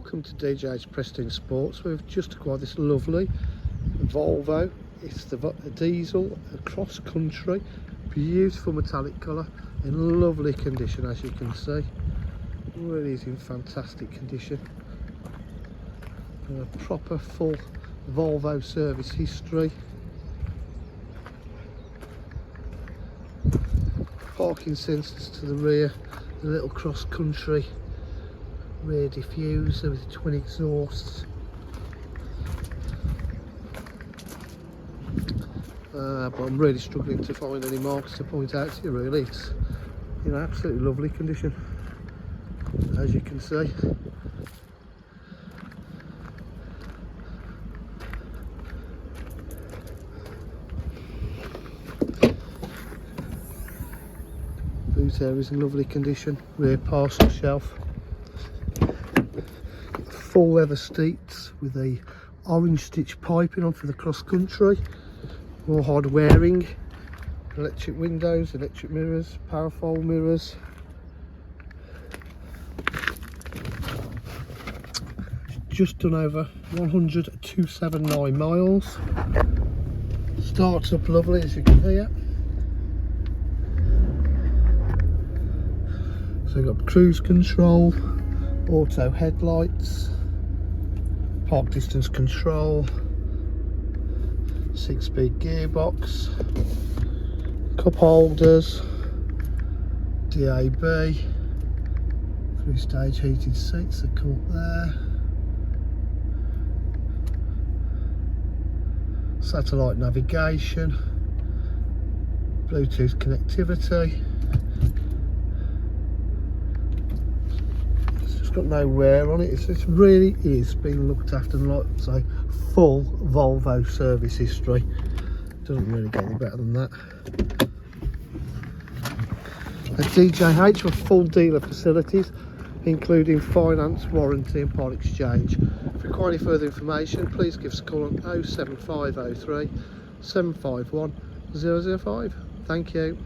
Welcome to DJ's Prestige Sports. We've just acquired this lovely Volvo. It's the diesel cross country, beautiful metallic colour, in lovely condition as you can see. Really is in fantastic condition. A proper full Volvo service history. Parking sensors to the rear, the little cross country rear diffuser with twin exhausts. But I'm really struggling to find any marks to point out to you. Really, it's in absolutely lovely condition, as you can see. Boot area is in lovely condition. Rear parcel shelf. Full leather seats with a orange stitch piping on for the cross country. More hard wearing. Electric windows, electric mirrors, parafold mirrors. Just done over 100,279 miles. Starts up lovely, as you can hear. So we've got cruise control, auto headlights, park distance control, 6-speed gearbox, cup holders, DAB, 3-stage heated seats that come up there, satellite navigation, Bluetooth connectivity. Got no wear on it. It really is being looked after, and like I say, full Volvo service history. Doesn't really get any better than that. At DJH with full dealer facilities, including finance, warranty and part exchange. If you require any further information, please give us a call on 07503 751 005. Thank you.